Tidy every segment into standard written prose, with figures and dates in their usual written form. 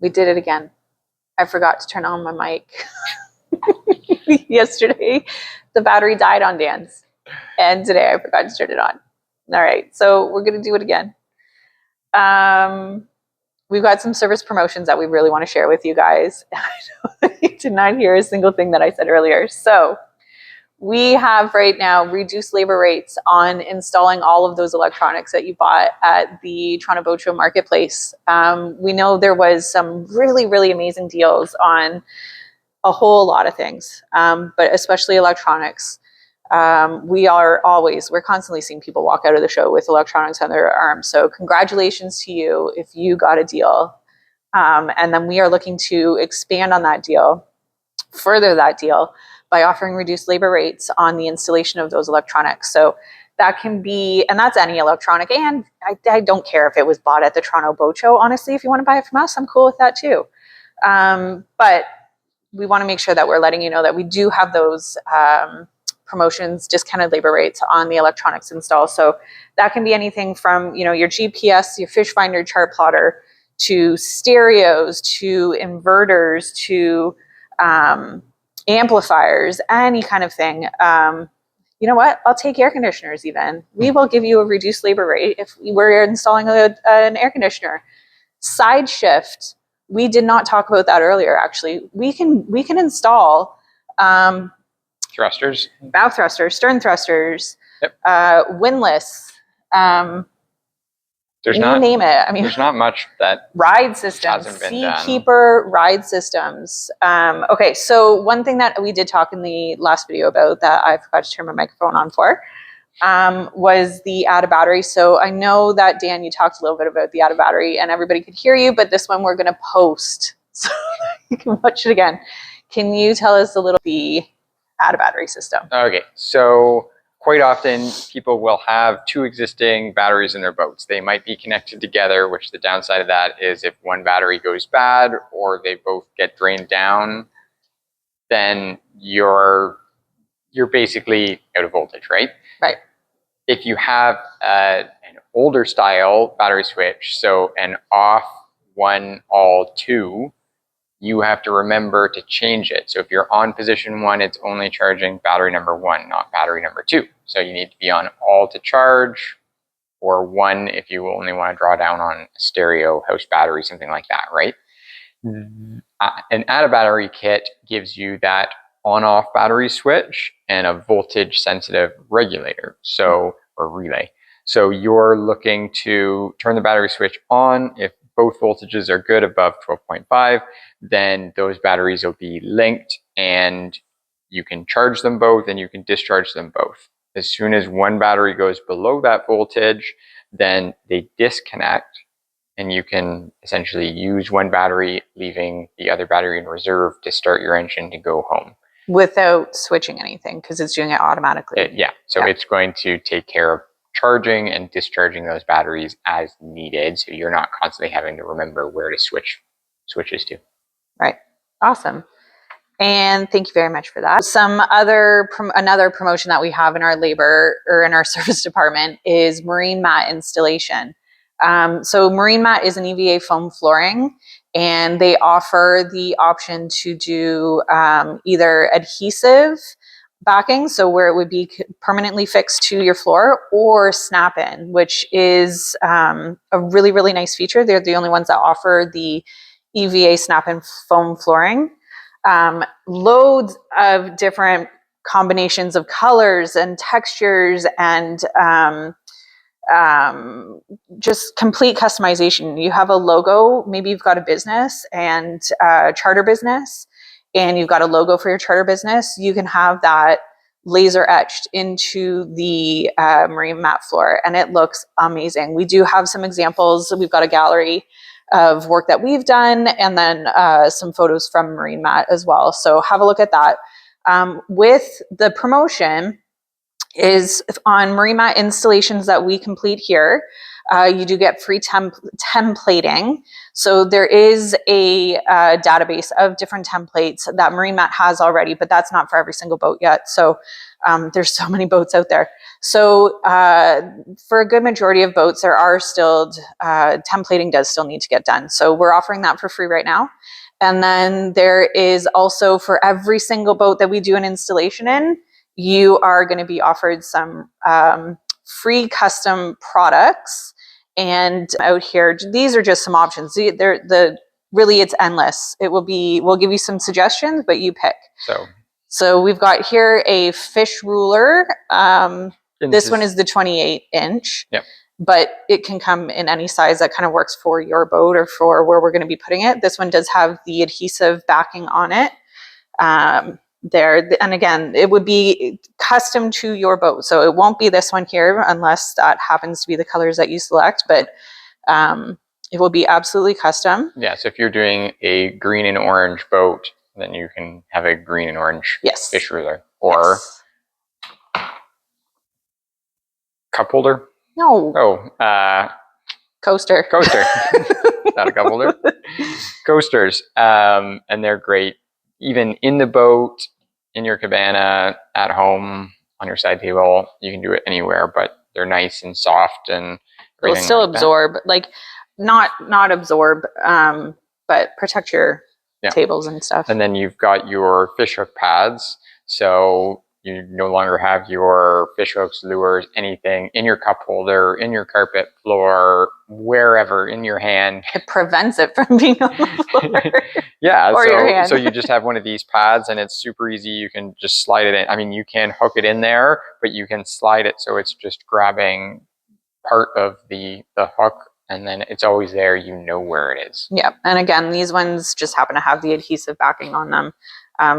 We did it again. I forgot to turn on my mic. Yesterday, the battery died on Dan's. And today I forgot to turn it on. All right, so we're going to do it again. We've got some service promotions that we really want to share with you guys. I know that you did not hear a single thing that I said earlier. So we have right now reduced labor rates on installing all of those electronics that you bought at the Toronto Boat Show Marketplace. We know there was some really, really amazing deals on a whole lot of things, but especially electronics. We're constantly seeing people walk out of the show with electronics on their arms. So congratulations to you if you got a deal. And then we are looking to expand on that deal, further that deal, by offering reduced labor rates on the installation of those electronics. So that can be, and that's any electronic, and I don't care if it was bought at the Toronto Boat Show. Honestly, if you want to buy it from us, I'm cool with that too. But we want to make sure that we're letting you know that we do have those promotions, discounted labor rates on the electronics install. So that can be anything from, your GPS, your fish finder, chart plotter, to stereos, to inverters, to amplifiers, any kind of thing. You know what? I'll take air conditioners even. We will give you a reduced labor rate if we're installing an air conditioner. Side shift. We did not talk about that earlier, actually. We can install thrusters, bow thrusters, stern thrusters, yep. Windlass. Name it. I mean, there's not much that ride systems, Seakeeper ride systems. Okay, so one thing that we did talk in the last video about that I forgot to turn my microphone on for was the add a battery. So I know that Dan, you talked a little bit about the add a battery and everybody could hear you, but this one we're going to post so you can watch it again. Can you tell us a little the add a battery system? Okay, so quite often people will have two existing batteries in their boats. They might be connected together, which the downside of that is if one battery goes bad or they both get drained down, then you're basically out of voltage, right? Right. If you have an older style battery switch, so an off 1 all 2, you have to remember to change it. So if you're on position 1, it's only charging battery number 1, not battery number 2. So you need to be on all to charge, or 1 if you only want to draw down on a stereo house battery, something like that, right? An add a battery kit gives you that on-off battery switch and a voltage sensitive regulator, or relay. So you're looking to turn the battery switch on. If both voltages are good above 12.5, then those batteries will be linked and you can charge them both and you can discharge them both. As soon as one battery goes below that voltage, then they disconnect and you can essentially use one battery, leaving the other battery in reserve to start your engine to go home. Without switching anything, because it's doing it automatically. It's going to take care of charging and discharging those batteries as needed, so you're not constantly having to remember where to switch switches to. Right. Awesome. And thank you very much for that. Another promotion that we have in our labor or in our service department is marine mat installation. So marine mat is an EVA foam flooring, and they offer the option to do either adhesive backing, so where it would be permanently fixed to your floor, or snap-in, which is a really, really nice feature. They're the only ones that offer the EVA snap-in foam flooring. Loads of different combinations of colors and textures and just complete customization. You have a logo, maybe you've got a business and charter business, and you've got a logo for your charter business, you can have that laser etched into the marine mat floor, and it looks amazing. We do have some examples. We've got a gallery of work that we've done, and then some photos from marine mat as well. So have a look at that. With the promotion is on marine mat installations that we complete here, you do get free templating. So there is a database of different templates that Marine Mat has already, but that's not for every single boat yet. So there's so many boats out there. So for a good majority of boats, there are still templating does still need to get done. So we're offering that for free right now. And then there is also, for every single boat that we do an installation in, you are going to be offered some free custom products. And out here, these are just some options. Really, it's endless. We'll give you some suggestions, but you pick. So we've got here a fish ruler. This one is the 28-inch. Yep. But it can come in any size that kind of works for your boat or for where we're going to be putting it. This one does have the adhesive backing on it. There, and again, it would be custom to your boat. So it won't be this one here unless that happens to be the colors that you select, but it will be absolutely custom. Yeah, so if you're doing a green and orange boat, then you can have a green and orange fish ruler. Or cup holder? No. Oh, coaster. Not a cup holder. Coasters, and they're great. Even in the boat, in your cabana, at home, on your side table, you can do it anywhere, but they're nice and soft and they'll still absorb, like not absorb, but protect your tables and stuff. And then you've got your fish hook pads. So you no longer have your fish hooks, lures, anything in your cup holder, in your carpet floor, wherever, in your hand. It prevents it from being on the floor. Yeah, or your hand. So you just have one of these pads and it's super easy. You can just slide it in. I mean, you can hook it in there, but you can slide it so it's just grabbing part of the hook, and then it's always there. You know where it is. Yeah, and again, these ones just happen to have the adhesive backing on them.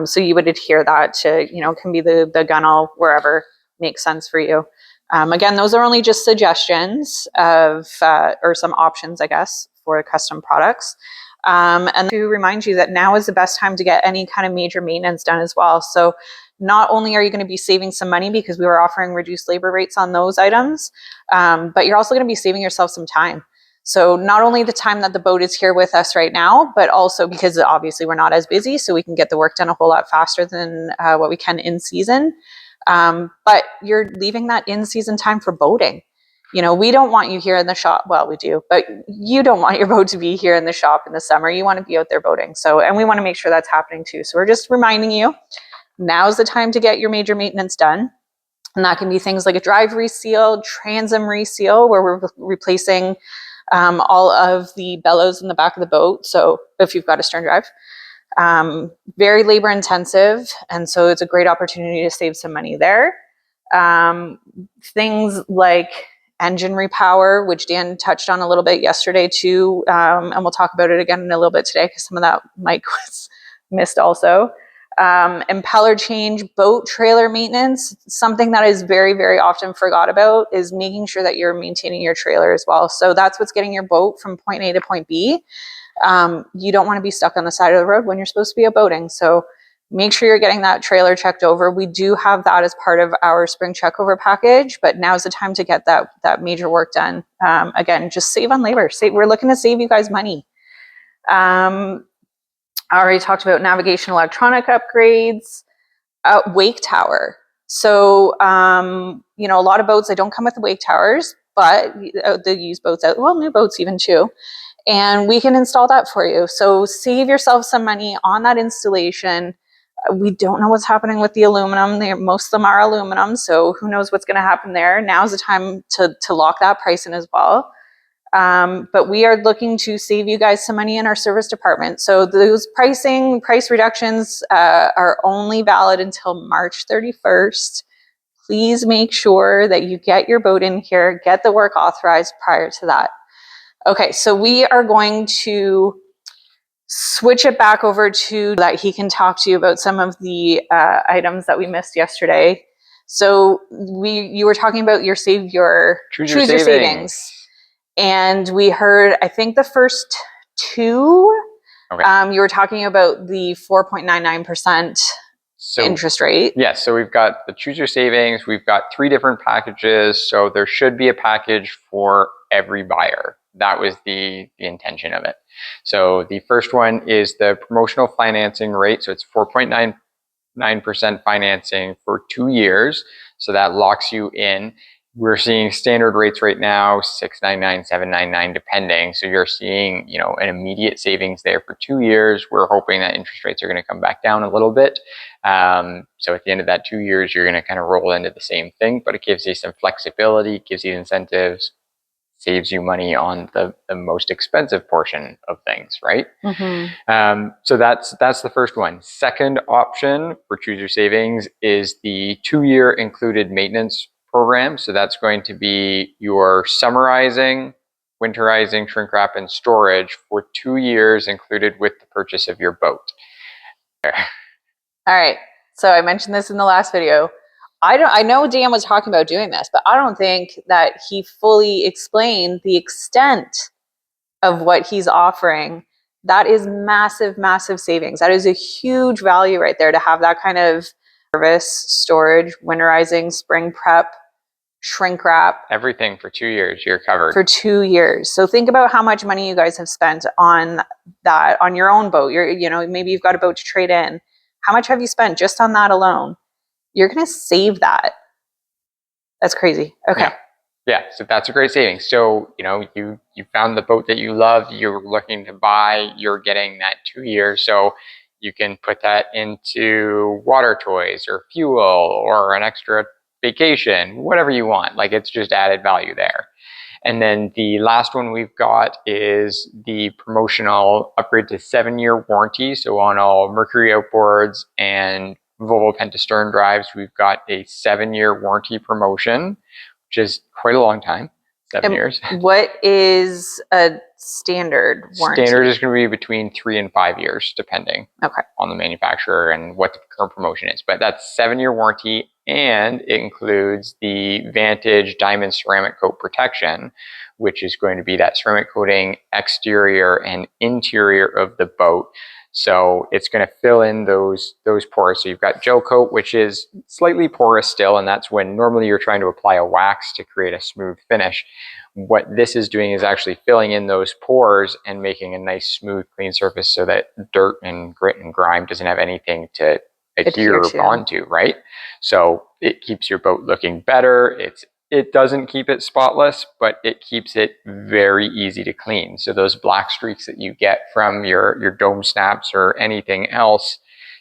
So you would adhere that to, can be the gunnel, wherever makes sense for you. Again, those are only just suggestions of, or some options, I guess, for custom products. And to remind you that now is the best time to get any kind of major maintenance done as well. So not only are you going to be saving some money because we were offering reduced labor rates on those items, but you're also going to be saving yourself some time. So not only the time that the boat is here with us right now, but also because obviously we're not as busy, so we can get the work done a whole lot faster than what we can in season. But you're leaving that in season time for boating. We don't want you here in the shop. Well, we do, but you don't want your boat to be here in the shop in the summer. You want to be out there boating. So, and we want to make sure that's happening too. So we're just reminding you, now's the time to get your major maintenance done. And that can be things like a drive reseal, transom reseal, where we're replacing all of the bellows in the back of the boat. So if you've got a stern drive, very labor intensive. And so it's a great opportunity to save some money there. Things like engine repower, which Dan touched on a little bit yesterday too. And we'll talk about it again in a little bit today because some of that Mike was missed also. Impeller change, boat trailer maintenance. Something that is very, very often forgot about is making sure that you're maintaining your trailer as well. So that's what's getting your boat from point A to point B. You don't want to be stuck on the side of the road when you're supposed to be out boating. So make sure you're getting that trailer checked over. We do have that as part of our spring checkover package, but now's the time to get that major work done. Again, just save on labor. We're looking to save you guys money. I already talked about navigation electronic upgrades, wake tower. So, a lot of boats, they don't come with the wake towers, but the used boats, new boats even too. And we can install that for you. So save yourself some money on that installation. We don't know what's happening with the aluminum. Most of them are aluminum, so who knows what's going to happen there. Now's the time to lock that price in as well. But we are looking to save you guys some money in our service department. So those price reductions are only valid until March 31st. Please make sure that you get your boat in here, get the work authorized prior to that. Okay, so we are going to switch it back over to that he can talk to you about some of the items that we missed yesterday. So you were talking about your choose your savings. And we heard, I think the first two, you were talking about the 4.99% interest rate. Yes, so we've got the choose your savings. We've got 3 different packages. So there should be a package for every buyer. That was the intention of it. So the first one is the promotional financing rate. So it's 4.99% financing for 2 years. So that locks you in. We're seeing standard rates right now, 6.99, 7.99, depending. So you're seeing, you know, an immediate savings there for 2 years. We're hoping that interest rates are going to come back down a little bit. So at the end of that 2 years, you're going to kind of roll into the same thing, but it gives you some flexibility, gives you incentives, saves you money on the most expensive portion of things, right? So that's the first one. Second option for Choose Your Savings is the 2-year included maintenance program. So that's going to be your summarizing, winterizing, shrink wrap, and storage for 2 years included with the purchase of your boat. All right. So I mentioned this in the last video. I know Dan was talking about doing this, but I don't think that he fully explained the extent of what he's offering. That is massive, massive savings. That is a huge value right there to have that kind of service, storage, winterizing, spring prep, shrink wrap. Everything for 2 years, you're covered. For 2 years. So think about how much money you guys have spent on that, on your own boat. You know, maybe you've got a boat to trade in. How much have you spent just on that alone? You're going to save that. That's crazy. Okay. Yeah, so that's a great savings. So, you know, you found the boat that you love, you're looking to buy, you're getting that 2 years. So you can put that into water toys or fuel or an extra vacation, whatever you want. Like, it's just added value there. And then the last one we've got is the promotional upgrade to 7-year warranty. So on all Mercury outboards and Volvo Pentastern drives, we've got a 7-year warranty promotion, which is quite a long time, 7 years. What is a standard warranty? Standard is going to be between 3 and 5 years, depending on the manufacturer and what the current promotion is. But that's 7-year warranty, and it includes the Vantage Diamond Ceramic Coat Protection, which is going to be that ceramic coating exterior and interior of the boat. So it's going to fill in those pores. So you've got gel coat, which is slightly porous still, and that's when normally you're trying to apply a wax to create a smooth finish. What this is doing is actually filling in those pores and making a nice, smooth, clean surface so that dirt and grit and grime doesn't have anything to adhere onto, right? So it keeps your boat looking better. It doesn't keep it spotless, but it keeps it very easy to clean. So those black streaks that you get from your dome snaps or anything else,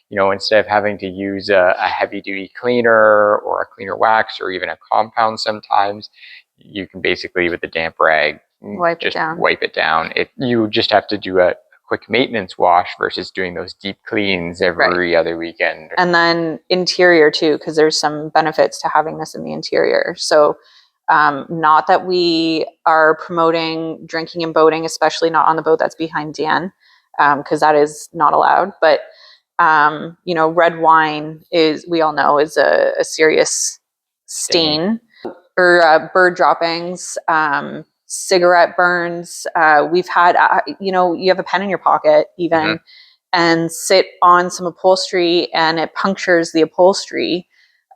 you know, instead of having to use a heavy duty cleaner or a cleaner wax or even a compound sometimes, you can basically, with a damp rag, wipe it down. You just have to do a quick maintenance wash versus doing those deep cleans every other weekend. And then interior too, because there's some benefits to having this in the interior. So not that we are promoting drinking and boating, especially not on the boat that's behind Dan, because that is not allowed. But you know, red wine is, we all know, is a serious stain. Or bird droppings, cigarette burns. We've had, you know, you have a pen in your pocket even and sit on some upholstery and it punctures the upholstery.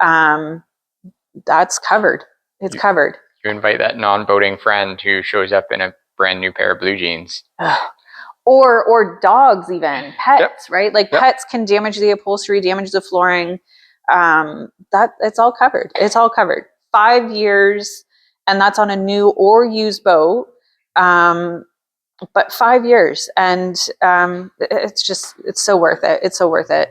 That's covered. It's covered. You invite that non-boating friend who shows up in a brand new pair of blue jeans. Or dogs, even pets, right? Like pets can damage the upholstery, damage the flooring. It's all covered. It's all covered. 5 years, and that's on a new or used boat. But 5 years, and it's so worth it. It's so worth it.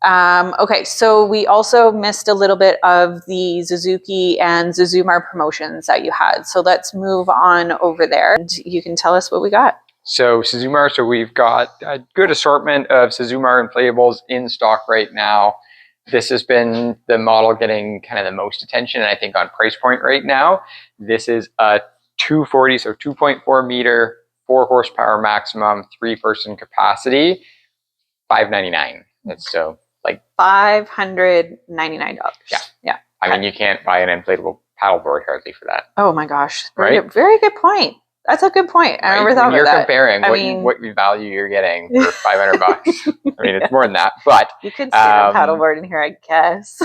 Okay, so we also missed a little bit of the Suzuki and Suzumar promotions that you had. So let's move on over there, and you can tell us what we got. So Suzumar, so we've got a good assortment of Suzumar inflatables in stock right now. This has been the model getting kind of the most attention, and I think on price point right now. This is a 240, so 2.4 meter, 4 horsepower maximum, 3-person capacity, $599. That's so like $599. Yeah. I mean, you can't buy an inflatable paddleboard hardly for that. Oh my gosh! Right? Very good point. That's a good point. I never thought about that. You're comparing what value you're getting for $500. I mean, it's more than that, but you could see a paddleboard in here, I guess.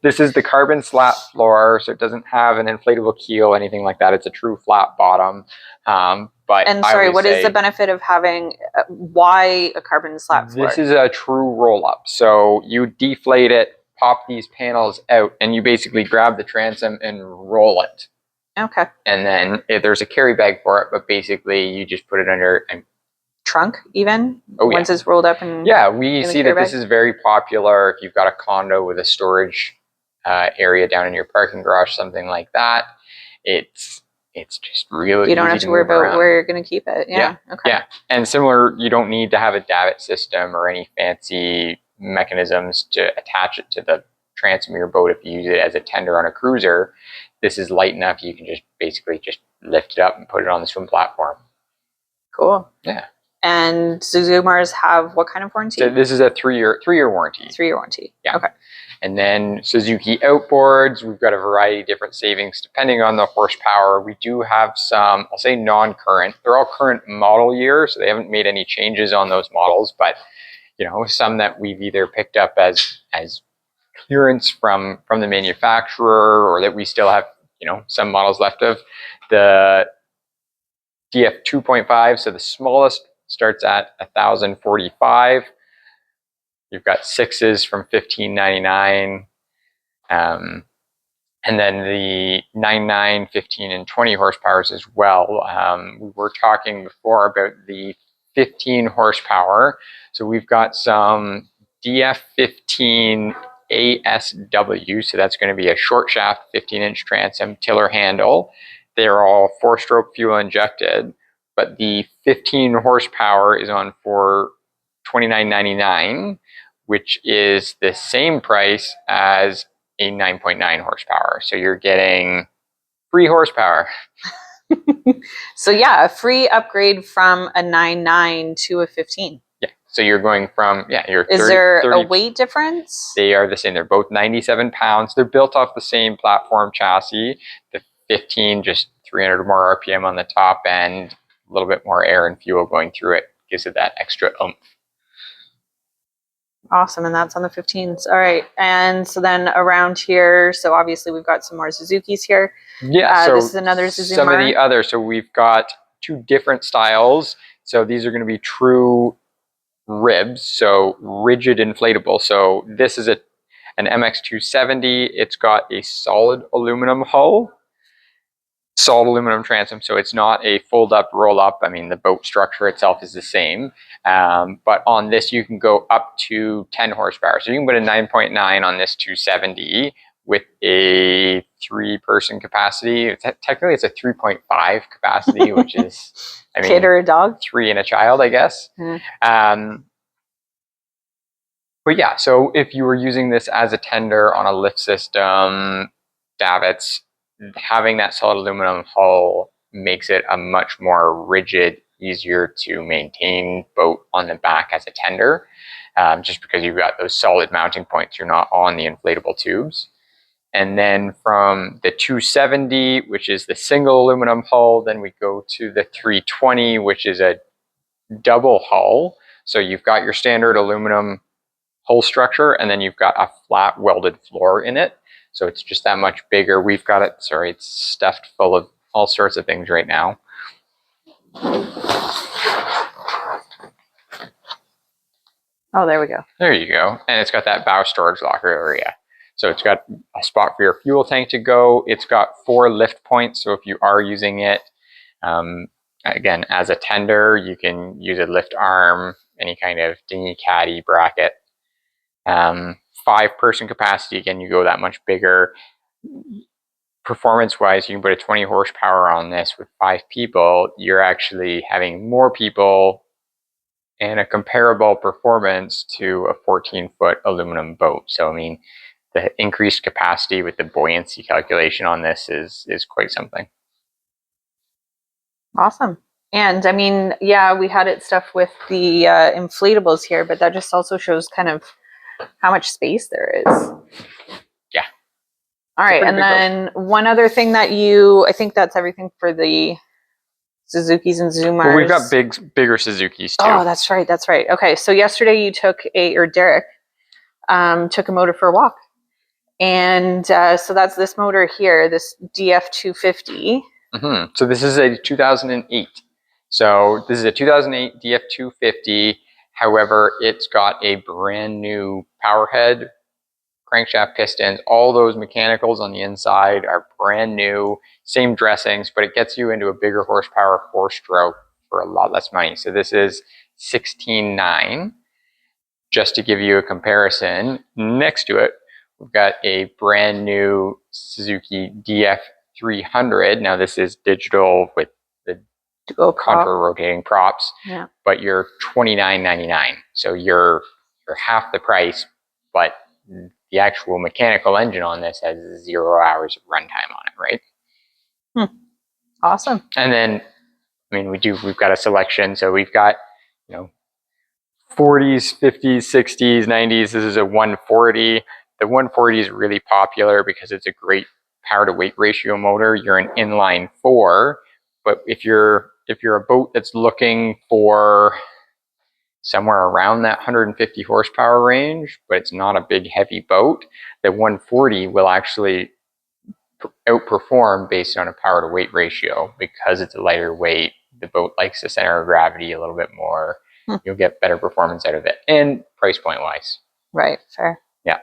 This is the carbon slat floor, so it doesn't have an inflatable keel, anything like that. It's a true flat bottom. But and sorry, what is the benefit of having, why a carbon slat floor? This is a true roll-up. So you deflate it, pop these panels out, and you basically grab the transom and roll it. Okay. And then there's a carry bag for it, but basically you just put it under a trunk even? Oh, once it's rolled up and yeah, we see that this is very popular if you've got a condo with a storage area down in your parking garage, something like that. It's just really you don't have to worry about where you're going to keep it. Yeah. Okay. Yeah, and similar, you don't need to have a davit system or any fancy mechanisms to attach it to the transom of your boat if you use it as a tender on a cruiser. This is light enough you can just basically just lift it up and put it on the swim platform. Cool. Yeah. And Suzumars have what kind of warranty? So this is a three-year warranty. 3-year warranty. Yeah. Okay. And then Suzuki Outboards, we've got a variety of different savings depending on the horsepower. We do have some, I'll say non-current. They're all current model year, so they haven't made any changes on those models, but you know, some that we've either picked up as clearance from the manufacturer, or that we still have, you know, some models left of. The DF 2.5, so the smallest starts at 1,045. You've got 6s from 1,599. And then the 9, 15, and 20 horsepowers as well. We were talking before about the 15 horsepower. So we've got some DF15 ASW. So that's going to be a short shaft, 15-inch transom, tiller handle. They're all 4-stroke fuel injected, but the 15 horsepower is on for $29.99, which is the same price as a 9.9 horsepower. So you're getting free horsepower. So yeah, a free upgrade from a 9.9 to a 15. Yeah. So you're going from, Is 30, there 30, a weight difference? They are the same. They're both 97 pounds. They're built off the same platform chassis. The 15, just 300 more RPM on the top end, a little bit more air and fuel going through it. Gives it that extra oomph. Awesome, and that's on the 15s. All right, and so then around here, so obviously we've got some more Suzukis here. Yeah, so this is another Suzumar. Some of the others. So we've got 2 different styles. So these are going to be true ribs, so rigid inflatable. So this is an MX270. It's got a solid aluminum hull, solid aluminum transom, so it's not a fold-up, roll-up. I mean, the boat structure itself is the same. But on this, you can go up to 10 horsepower. So you can put a 9.9 on this 270 with a 3-person capacity. Technically, it's a 3.5 capacity, which is, I mean, kid or a dog? 3 and a child, I guess. Mm. But yeah, so if you were using this as a tender on a lift system, davits, having that solid aluminum hull makes it a much more rigid, easier to maintain boat on the back as a tender, just because you've got those solid mounting points. You're not on the inflatable tubes. And then from the 270, which is the single aluminum hull, then we go to the 320, which is a double hull. So you've got your standard aluminum hull structure, and then you've got a flat welded floor in it. So it's just that much bigger. We've got it, sorry, it's stuffed full of all sorts of things right now. Oh, there we go. There you go. And it's got that bow storage locker area. So it's got a spot for your fuel tank to go. It's got 4 lift points. So if you are using it, again, as a tender, you can use a lift arm, any kind of dinghy caddy bracket. 5-person capacity, again, you go that much bigger. Performance-wise, you can put a 20 horsepower on this with 5 people. You're actually having more people and a comparable performance to a 14-foot aluminum boat. So, I mean, the increased capacity with the buoyancy calculation on this is quite something. Awesome. And I mean, yeah, we had it stuff with the inflatables here, but that just also shows kind of how much space there is. Yeah. All right, and then one other thing that I think that's everything for the Suzukis and Suzumars. Well, we've got bigger Suzukis too. Oh, that's right, that's right. Okay, so yesterday you took Derek took a motor for a walk. And so that's this motor here, this DF250. So this is a 2008. So this is a 2008 DF250. However, it's got a brand new power head, crankshaft pistons, all those mechanicals on the inside are brand new, same dressings, but it gets you into a bigger horsepower 4-stroke for a lot less money. So this is 16.9. Just to give you a comparison, next to it, we've got a brand new Suzuki DF300. Now this is digital with the contour rotating props, but you're $29.99. So you're half the price, but the actual mechanical engine on this has 0 hours of runtime on it, right? Awesome. And then, I mean, we've got a selection. So we've got, 40s, 50s, 60s, 90s. This is a 140. The 140 is really popular because it's a great power to weight ratio motor. You're an inline 4, but if you're a boat that's looking for somewhere around that 150 horsepower range, but it's not a big heavy boat, the 140 will actually outperform based on a power to weight ratio because it's a lighter weight. The boat likes the center of gravity a little bit more. You'll get better performance out of it, and price point wise. Right, fair. Yeah.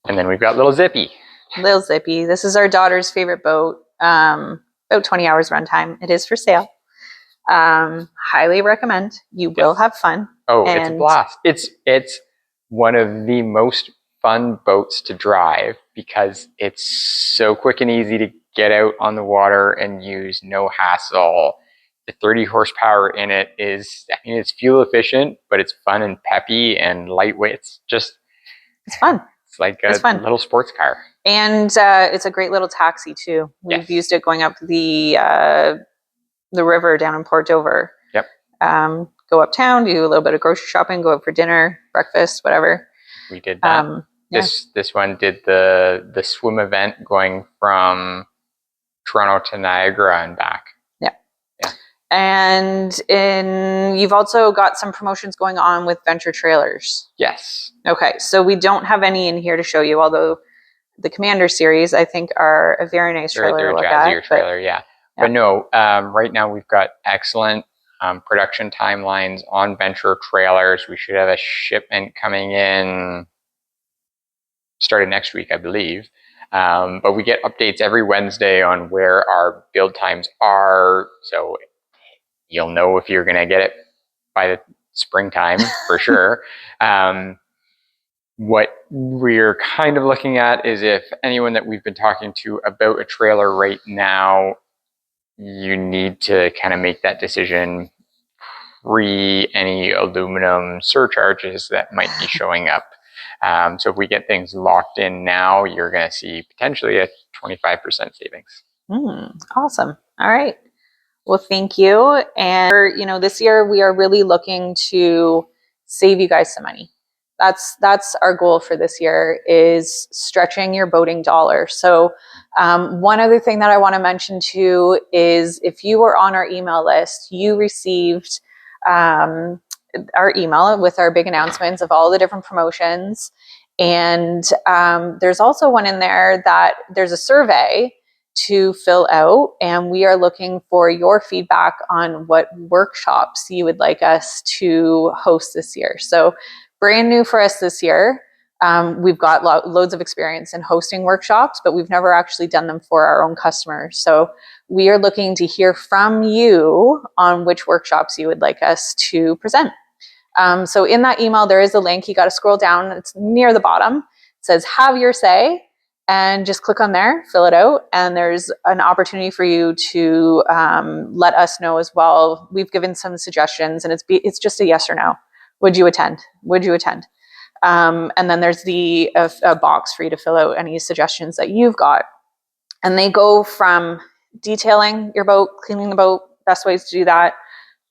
And then we've got Little Zippy. Little Zippy. This is our daughter's favorite boat. About 20 hours runtime. It is for sale. Highly recommend. You will have fun. Oh, it's a blast. It's one of the most fun boats to drive because it's so quick and easy to get out on the water and use, no hassle. The 30 horsepower in it is, it's fuel efficient, but it's fun and peppy and lightweight. It's fun. It's like a little sports car. And it's a great little taxi too. We've used it going up the river down in Port Dover. Yep. Go uptown, do a little bit of grocery shopping, go out for dinner, breakfast, whatever. We did that. This one did the swim event going from Toronto to Niagara and back. And you've also got some promotions going on with Venture Trailers. Yes. Okay, so we don't have any in here to show you, although the Commander series, I think, are a very nice trailer to look at. They're a jazzier trailer, But no, right now we've got excellent production timelines on Venture Trailers. We should have a shipment coming in started next week, I believe. But we get updates every Wednesday on where our build times are. So you'll know if you're going to get it by the springtime for sure. What we're kind of looking at is if anyone that we've been talking to about a trailer right now, you need to kind of make that decision pre any aluminum surcharges that might be showing up. So if we get things locked in now, you're going to see potentially a 25% savings. Awesome. All right. Well, thank you. And, this year we are really looking to save you guys some money. That's our goal for this year, is stretching your boating dollar. So one other thing that I want to mention too is if you were on our email list, you received our email with our big announcements of all the different promotions. And there's also one in there that there's a survey to fill out, and we are looking for your feedback on what workshops you would like us to host this year. So brand new for us this year. We've got loads of experience in hosting workshops, but we've never actually done them for our own customers. So we are looking to hear from you on which workshops you would like us to present. So in that email, there is a link. You got to scroll down. It's near the bottom. It says, have your say. And just click on there, fill it out, and there's an opportunity for you to let us know as well. We've given some suggestions, and it's just a yes or no. Would you attend? Would you attend? And then there's a box for you to fill out any suggestions that you've got. And they go from detailing your boat, cleaning the boat, best ways to do that.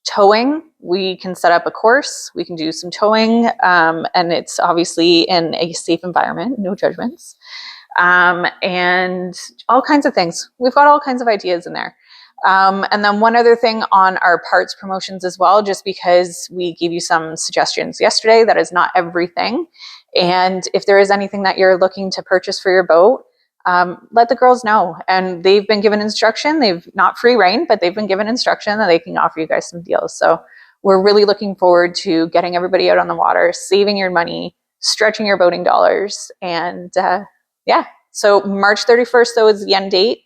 Towing, we can set up a course. We can do some towing, and it's obviously in a safe environment, no judgments. And all kinds of things. We've got all kinds of ideas in there. And then one other thing on our parts promotions as well, just because we gave you some suggestions yesterday, that is not everything. And if there is anything that you're looking to purchase for your boat, let the girls know. And they've been given instruction. They've not free reign, but they've been given instruction that they can offer you guys some deals. So we're really looking forward to getting everybody out on the water, saving your money, stretching your boating dollars. And yeah, so March 31st, though, is the end date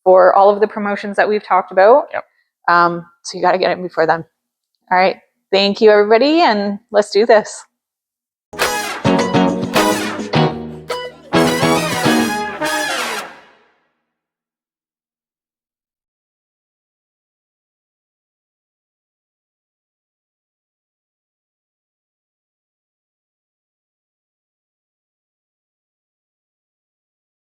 for all of the promotions that we've talked about. Yep. So you got to get it before then. All right. Thank you, everybody. And let's do this.